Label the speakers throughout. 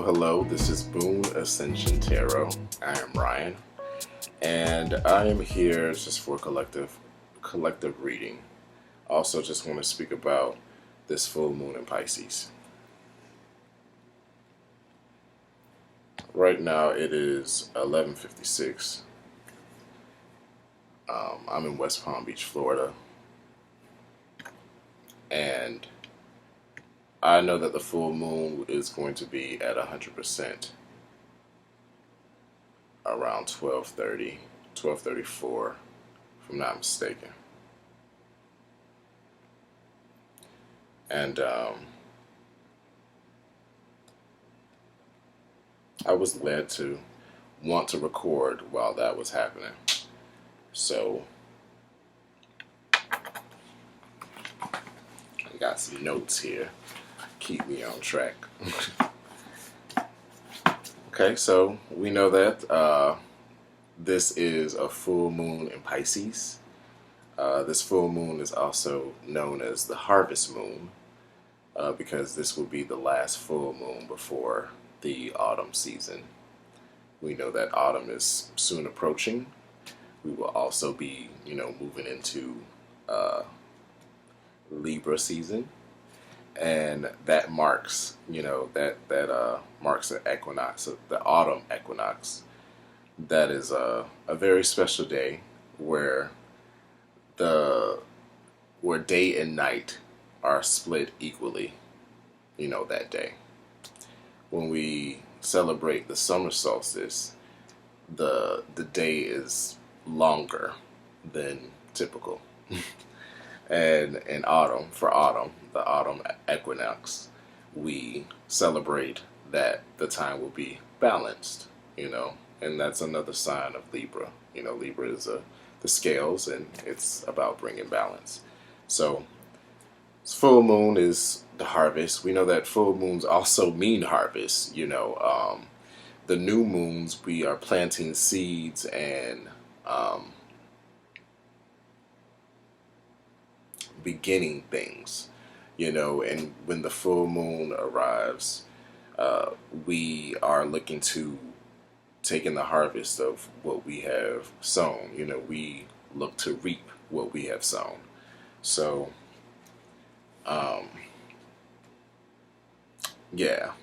Speaker 1: Hello. This is Boone Ascension Tarot. I am Ryan, and I am here just for collective reading. Also, just want to speak about this full moon in Pisces. Right now, it is 11:56. I'm in West Palm Beach, Florida, and I know that the full moon is going to be at 100% around 12:30, 12:34, if I'm not mistaken. And I was led to want to record while that was happening. So I got some notes here. Keep me on track. Okay, so we know that this is a full moon in Pisces. This full moon is also known as the harvest moon because this will be the last full moon before the autumn season. We know that autumn is soon approaching. We will also be, moving into Libra season, and that marks, that marks the equinox, the autumn equinox. That is a very special day where where day and night are split equally. That day when we celebrate the summer solstice, the day is longer than typical. And in autumn, the autumn equinox, we celebrate that the time will be balanced, and that's another sign of Libra. Libra is the scales, and it's about bringing balance. So, full moon is the harvest. We know that full moons also mean harvest. The new moons, we are planting seeds and beginning things, and when the full moon arrives, we are looking to take in the harvest of what we have sown. We look to reap what we have sown. So, yeah,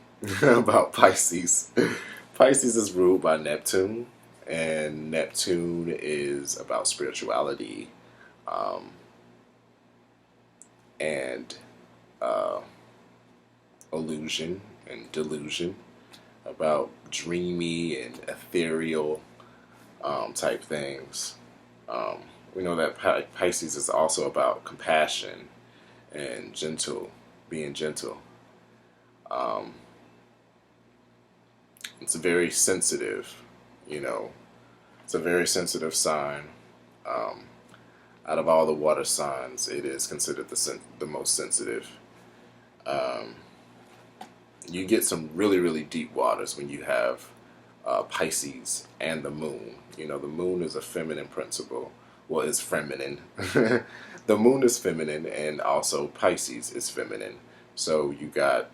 Speaker 1: about Pisces. Pisces is ruled by Neptune, and Neptune is about spirituality, and illusion and delusion, about dreamy and ethereal type things. We know that Pisces is also about compassion and being gentle. It's very sensitive, it's a very sensitive sign. Out of all the water signs, it is considered the most sensitive. You get some really, really deep waters when you have Pisces and the moon. The moon is a feminine principle. Well, it's feminine. The moon is feminine, and also Pisces is feminine. So you got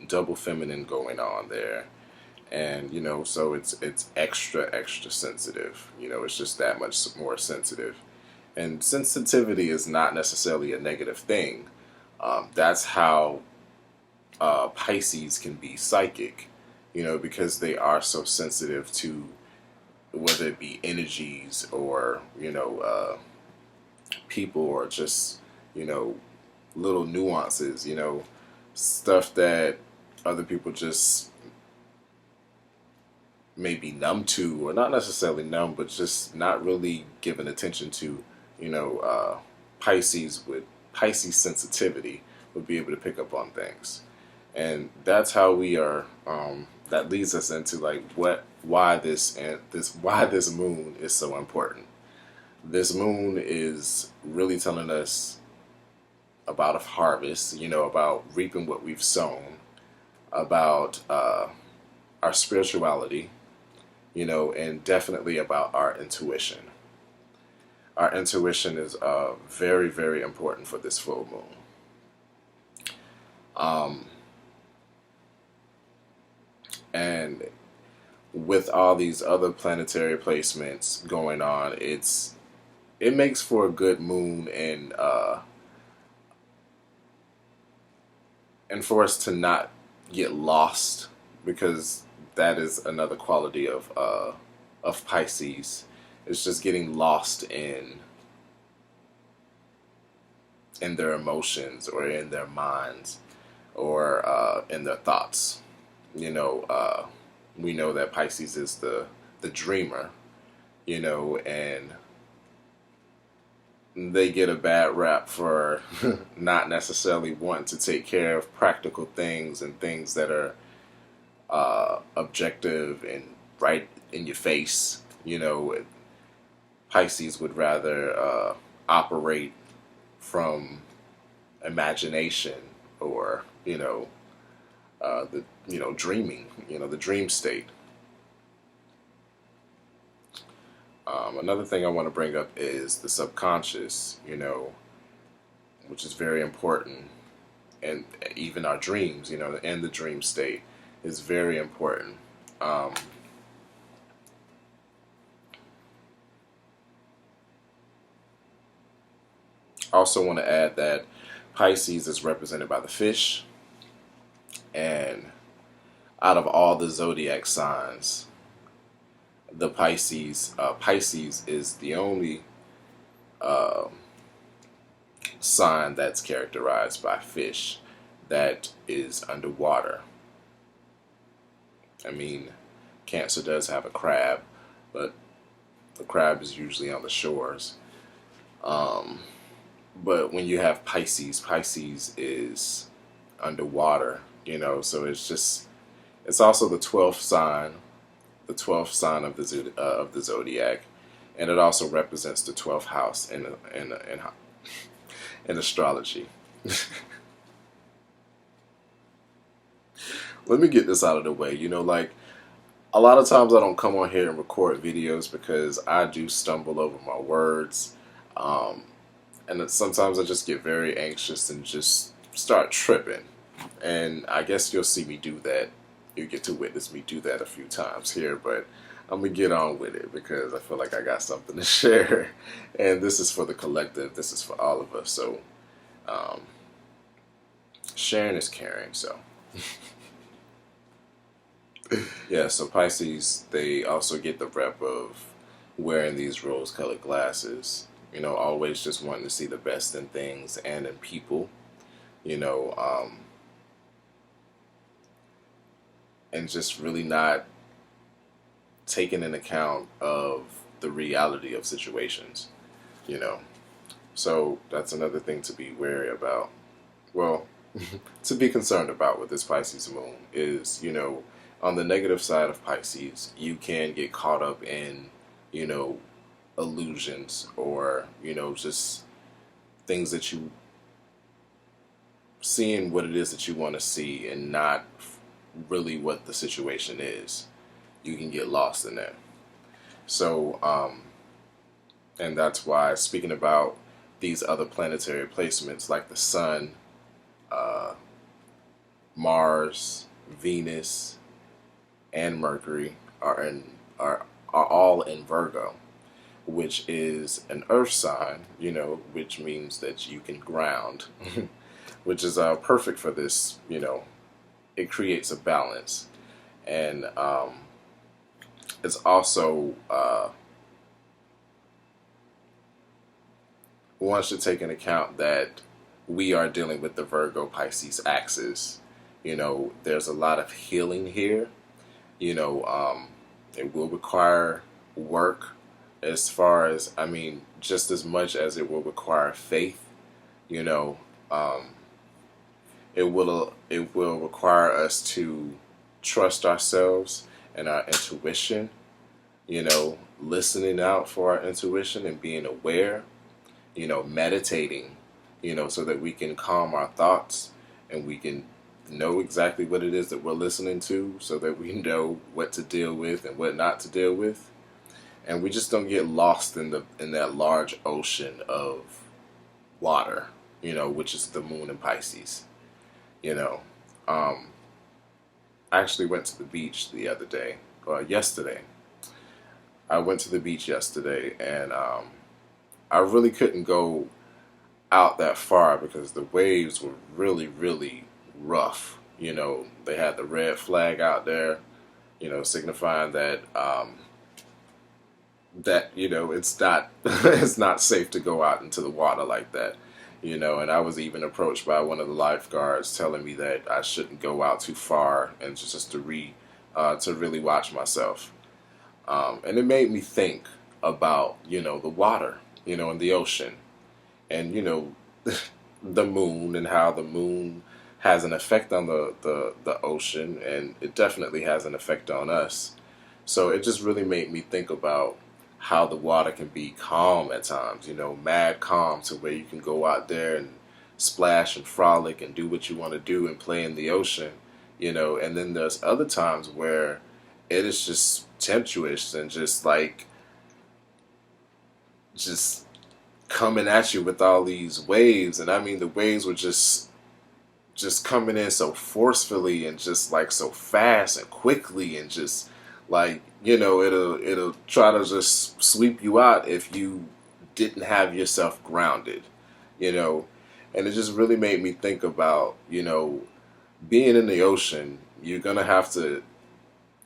Speaker 1: double feminine going on there. And so it's extra sensitive. It's just that much more sensitive, and sensitivity is not necessarily a negative thing. That's how Pisces can be psychic, because they are so sensitive to whether it be energies or people, or just little nuances, stuff that other people just maybe numb to, or not necessarily numb, but just not really giving attention to. Pisces sensitivity would be able to pick up on things, and that's how we are. That leads us into why this moon is so important. This moon is really telling us about a harvest, about reaping what we've sown, about our spirituality, and definitely about our intuition. Our intuition is very, very important for this full moon. And with all these other planetary placements going on, it makes for a good moon, and for us to not get lost, because that is another quality of Pisces. It's just getting lost in their emotions, or in their minds, or in their thoughts. You know, we know that Pisces is the dreamer, and they get a bad rap for not necessarily wanting to take care of practical things and things that are objective and right in your face. Pisces would rather operate from imagination, or the dreaming, the dream state. Another thing I want to bring up is the subconscious, which is very important, and even our dreams, and the dream state is very important. Also want to add that Pisces is represented by the fish, and out of all the zodiac signs, the Pisces is the only sign that's characterized by fish that is underwater. I mean, Cancer does have a crab, but the crab is usually on the shores. But when you have Pisces is underwater, so it's also the 12th sign, of the zodiac, and it also represents the 12th house in astrology. Let me get this out of the way. Like, a lot of times I don't come on here and record videos because I do stumble over my words, and sometimes I just get very anxious and just start tripping. And I guess you'll see me do that. You get to witness me do that a few times here, but I'm going to get on with it because I feel like I got something to share. And this is for the collective. This is for all of us. So, sharing is caring. So, yeah, so Pisces, they also get the rep of wearing these rose-colored glasses. Always just wanting to see the best in things and in people. And just really not taking into account of the reality of situations. So that's another thing to be wary about. Well, to be concerned about with this Pisces moon is, on the negative side of Pisces, you can get caught up in, illusions, or, just things that you seeing what it is that you want to see and not really what the situation is. You can get lost in that. So, and that's why, speaking about these other planetary placements like the Sun, Mars, Venus, and Mercury are all in Virgo, which is an earth sign, which means that you can ground, which is perfect for this. It creates a balance, and it's also one should take into account that we are dealing with the Virgo Pisces axis. There's a lot of healing here. It will require work, as far as, just as much as it will require faith. It will require us to trust ourselves and our intuition, listening out for our intuition and being aware, meditating, so that we can calm our thoughts and we can know exactly what it is that we're listening to, so that we know what to deal with and what not to deal with. And we just don't get lost in that large ocean of water, which is the moon in Pisces. I actually went to the beach the other day, or yesterday. I went to the beach yesterday, and I really couldn't go out that far because the waves were really, really rough. You know, they had the red flag out there, you know, signifying that it's not it's not safe to go out into the water like that. You know, and I was even approached by one of the lifeguards telling me that I shouldn't go out too far and just to really watch myself. And it made me think about, you know, the water, you know, and the ocean, and you know, the moon, and how the moon has an effect on the ocean, and it definitely has an effect on us. So it just really made me think about how the water can be calm at times, you know, mad calm, to where you can go out there and splash and frolic and do what you want to do and play in the ocean, you know. And then there's other times where it is just tempestuous and just like just coming at you with all these waves. And I mean, the waves were just coming in so forcefully and just like so fast and quickly, and just like, you know, it'll try to just sweep you out if you didn't have yourself grounded, you know. And it just really made me think about, you know, being in the ocean, you're gonna have to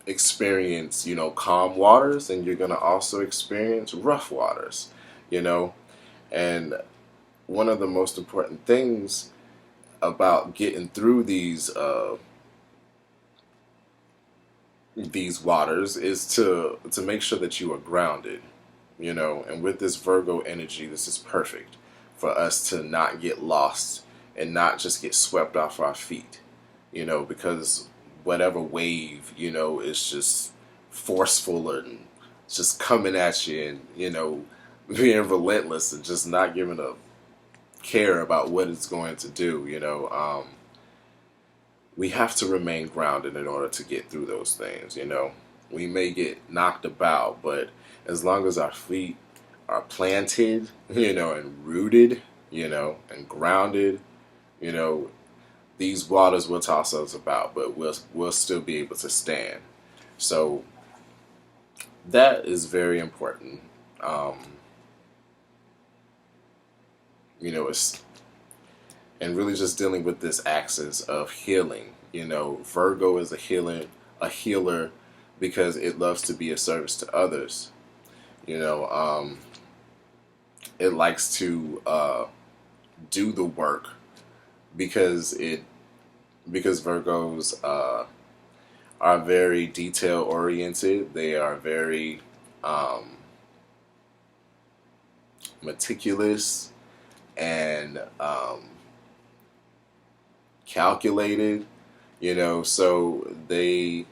Speaker 1: experience, you know, calm waters, and you're gonna also experience rough waters, you know. And one of the most important things about getting through these waters is to make sure that you are grounded, you know. And with this Virgo energy, this is perfect for us to not get lost and not just get swept off our feet, you know, because whatever wave, you know, is just forceful and just coming at you, and you know, being relentless and just not giving a care about what it's going to do, you know. We have to remain grounded in order to get through those things, you know. We may get knocked about, but as long as our feet are planted, you know, and rooted, you know, and grounded, you know, these waters will toss us about, but we'll still be able to stand. So that is very important. Um, you know, it's and really just dealing with this axis of healing. You know, Virgo is a healer because it loves to be a service to others. You know, it likes to do the work because Virgos are very detail oriented. They are very meticulous and calculated, you know. So they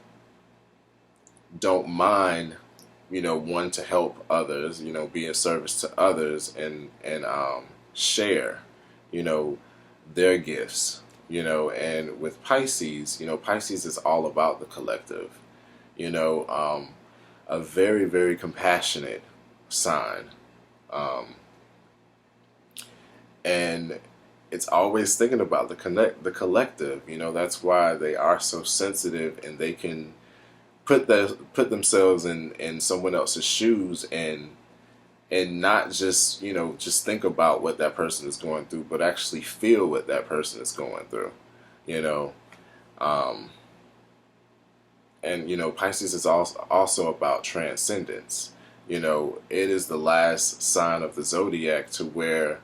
Speaker 1: don't mind, you know, wanting to help others, you know, be a service to others, and share, you know, their gifts, you know. And with Pisces, you know, Pisces is all about the collective, you know, a very, very compassionate sign. Um, and it's always thinking about the collective, you know. That's why they are so sensitive, and they can put themselves in someone else's shoes, and not just, you know, just think about what that person is going through, but actually feel what that person is going through, you know. um, and you know, Pisces is also about transcendence. You know, it is the last sign of the zodiac to where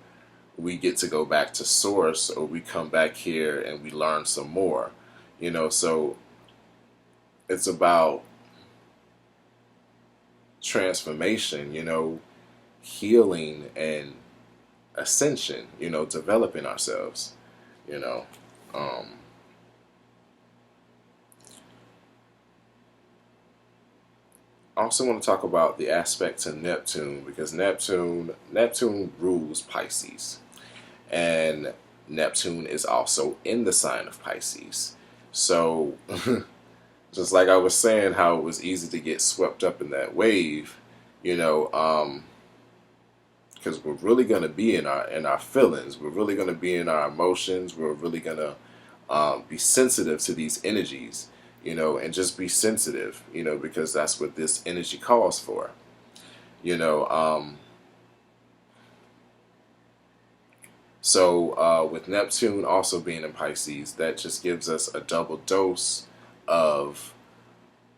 Speaker 1: we get to go back to source, or we come back here and we learn some more, you know. So it's about transformation, you know, healing and ascension, you know, developing ourselves, you know. Um, I also want to talk about the aspect to Neptune, because Neptune rules Pisces, and Neptune is also in the sign of Pisces. So just like I was saying, how it was easy to get swept up in that wave, you know, because we're really going to be in our feelings, we're really going to be in our emotions, we're really going to be sensitive to these energies, and just be sensitive, because that's what this energy calls for, you know. So with Neptune also being in Pisces, that just gives us a double dose of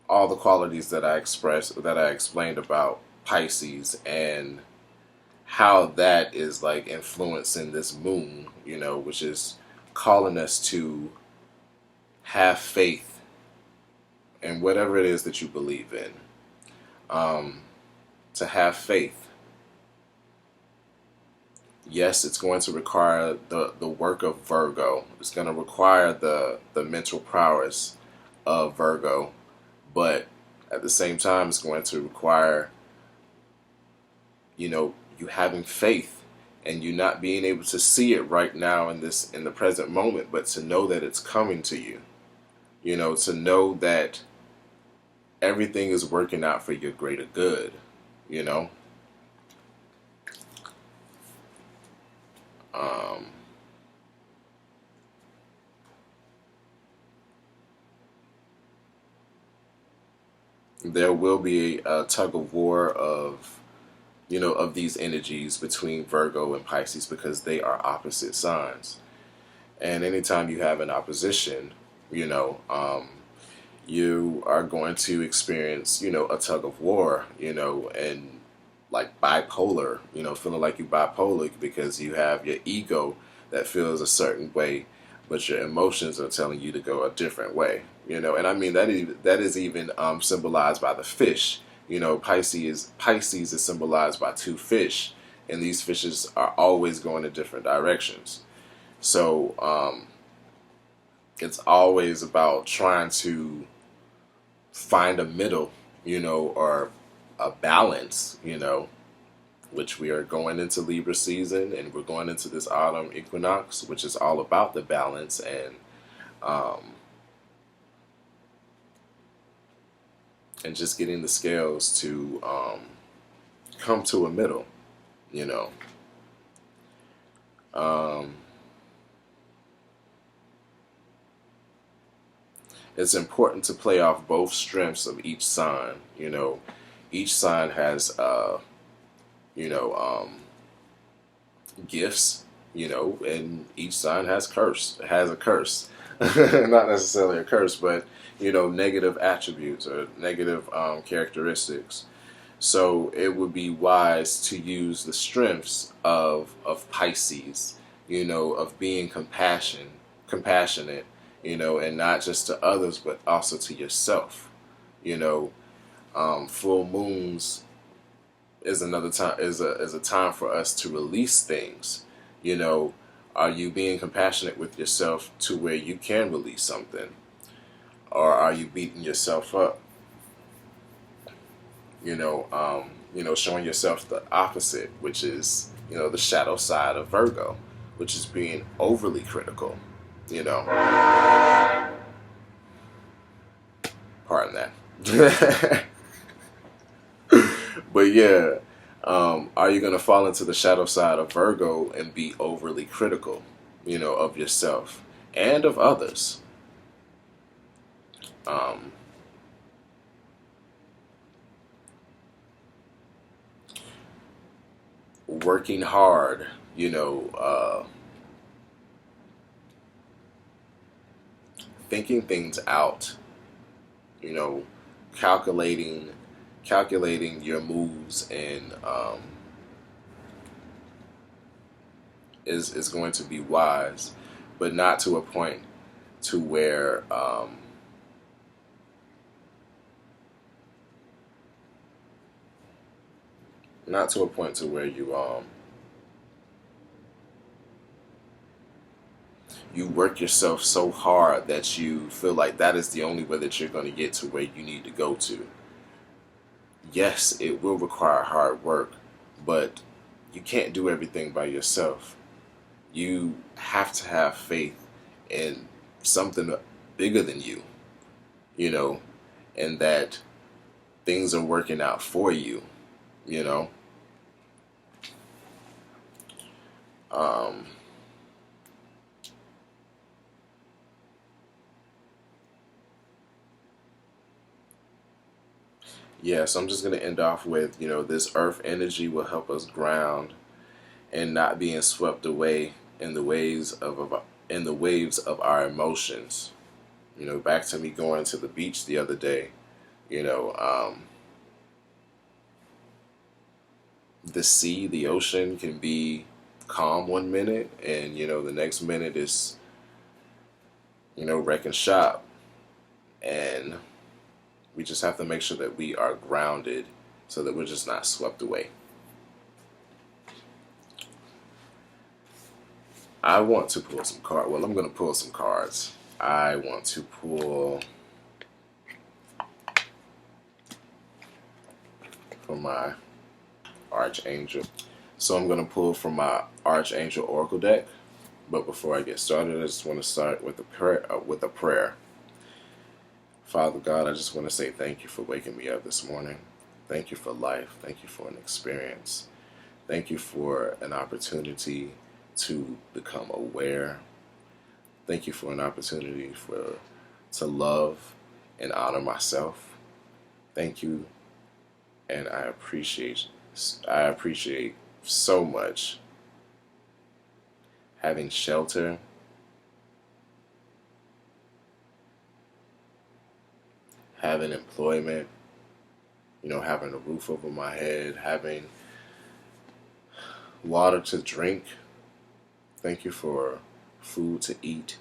Speaker 1: all the qualities that I explained about Pisces, and how that is like influencing this moon, which is calling us to have faith in whatever it is that you believe in. To have faith. Yes, it's going to require the work of Virgo. It's going to require the mental prowess of Virgo, but at the same time, it's going to require, you having faith and you not being able to see it right now in the present moment, but to know that it's coming to you. To know that everything is working out for your greater good. Um, there will be a tug of war of these energies between Virgo and Pisces, because they are opposite signs. And anytime you have an opposition, you are going to experience, a tug of war, and like bipolar, feeling like you bipolar, because you have your ego that feels a certain way, but your emotions are telling you to go a different way, and I mean that is even symbolized by the fish. Pisces is symbolized by two fish, and these fishes are always going in different directions. So it's always about trying to find a middle, or a balance, which we are going into Libra season, and we're going into this autumn equinox, which is all about the balance, and just getting the scales to come to a middle, you know. It's important to play off both strengths of each sign. Each sign has you know, gifts, and each sign has a curse. Not necessarily a curse, but negative attributes or negative characteristics. So it would be wise to use the strengths of Pisces, of being compassionate, and not just to others, but also to yourself. Full moons is another time is a time for us to release things. Are you being compassionate with yourself to where you can release something, or are you beating yourself up? Showing yourself the opposite, which is the shadow side of Virgo, which is being overly critical. Pardon that. But yeah, are you going to fall into the shadow side of Virgo and be overly critical, of yourself and of others? Working hard, thinking things out, calculating your moves, and is going to be wise, but not to a point to where you work yourself so hard that you feel like that is the only way that you're going to get to where you need to go to. Yes, it will require hard work, but you can't do everything by yourself. You have to have faith in something bigger than you, and that things are working out for you, you know. Um, Yeah, so I'm just going to end off with, this earth energy will help us ground and not being swept away in the waves of our emotions. Back to me going to the beach the other day. You know, the sea, the ocean can be calm one minute, and the next minute is wrecking shop, and we just have to make sure that we are grounded so that we're just not swept away. I want to pull some cards. Well, I'm going to pull some cards. I want to pull from my Archangel. So I'm going to pull from my Archangel Oracle deck. But before I get started, I just want to start with a prayer. Father God, I just want to say thank you for waking me up this morning. Thank you for life. Thank you for an experience. Thank you for an opportunity to become aware. Thank you for an opportunity to love and honor myself. Thank you, and I appreciate so much having shelter, having employment, having a roof over my head, having water to drink. Thank you for food to eat.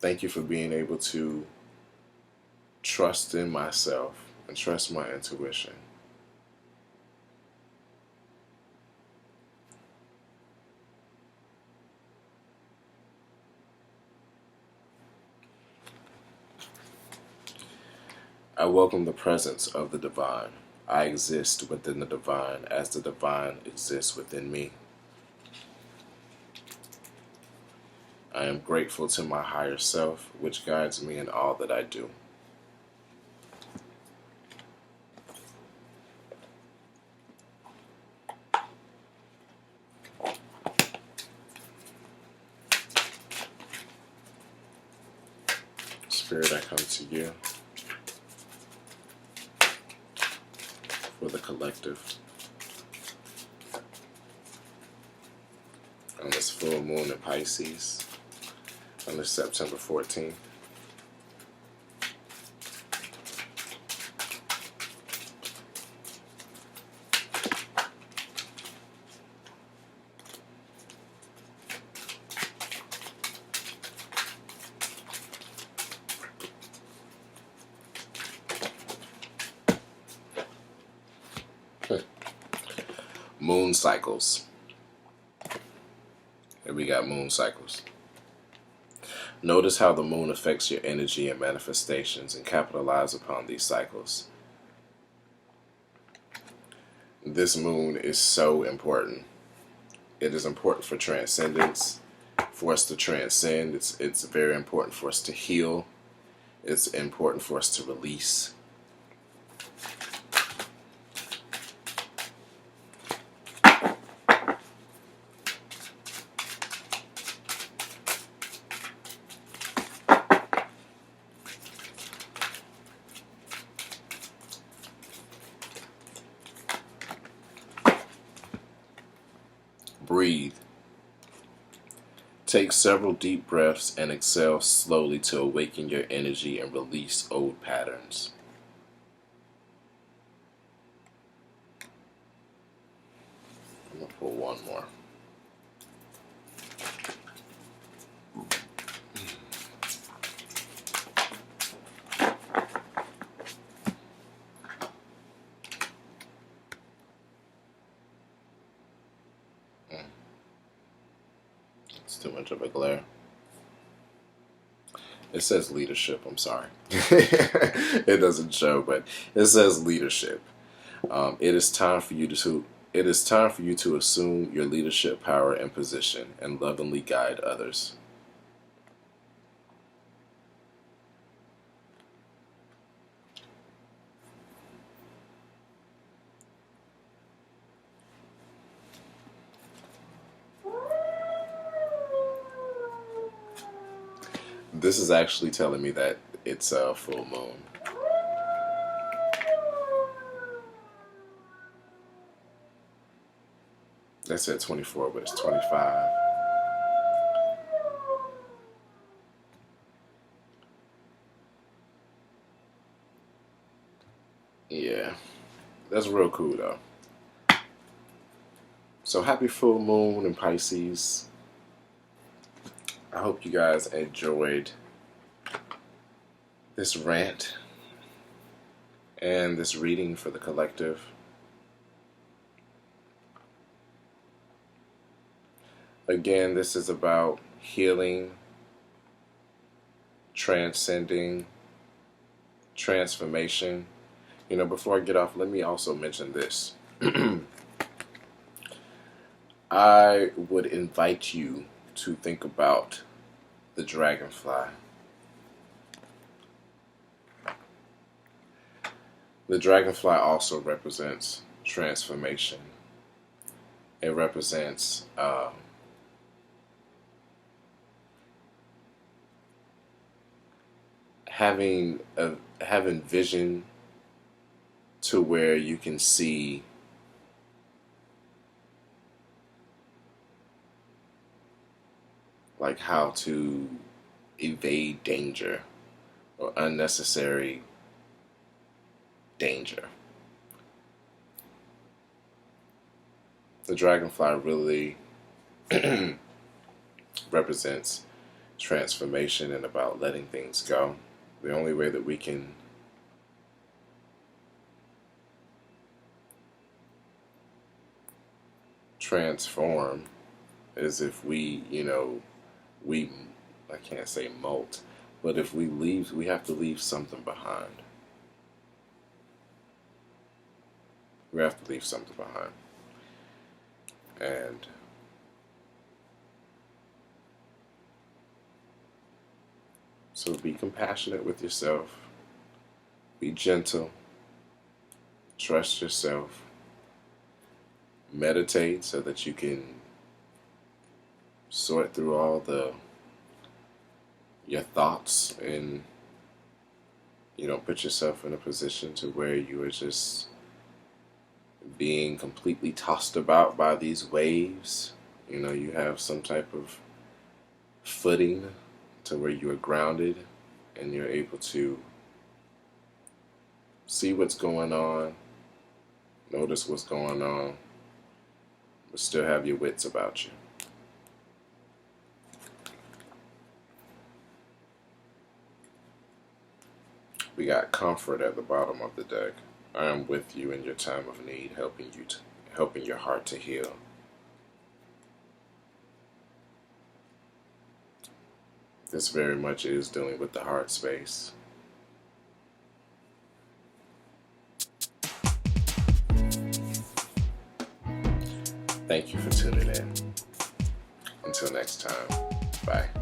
Speaker 1: Thank you for being able to trust in myself and trust my intuition. I welcome the presence of the divine. I exist within the divine as the divine exists within me. I am grateful to my higher self, which guides me in all that I do. Spirit, I come to you for the collective on this full moon in Pisces on this September 14th. Moon cycles. And we got moon cycles. Notice how the moon affects your energy and manifestations, and capitalize upon these cycles. This moon is so important. It is important for transcendence, for us to transcend. It's very important for us to heal. It's important for us to release. Breathe. Take several deep breaths and exhale slowly to awaken your energy and release old patterns. I'm going to pull one more. It's too much of a glare. It says leadership, I'm sorry. It doesn't show, but it says leadership. It is time for you to assume your leadership power and position and lovingly guide others. This is actually telling me that it's a full moon. They said 24, but it's 25. Yeah, that's real cool though. So happy full moon in Pisces. I hope you guys enjoyed this rant and this reading for the collective. Again, this is about healing, transcending, transformation. You know, before I get off, let me also mention this. I would invite you to think about the dragonfly. The dragonfly also represents transformation. It represents having vision to where you can see like how to evade danger or unnecessary danger. The dragonfly really represents transformation and about letting things go. The only way that we can transform is if we, I can't say molt, but if we leave, we have to leave something behind. We have to leave something behind. And so be compassionate with yourself. Be gentle. Trust yourself. Meditate so that you can sort through all your thoughts and put yourself in a position to where you are just being completely tossed about by these waves. You have some type of footing to where you are grounded and you're able to see what's going on, notice what's going on, but still have your wits about you. We got comfort at the bottom of the deck. I am with you in your time of need, helping your heart to heal. This very much is dealing with the heart space. Thank you for tuning in. Until next time, bye.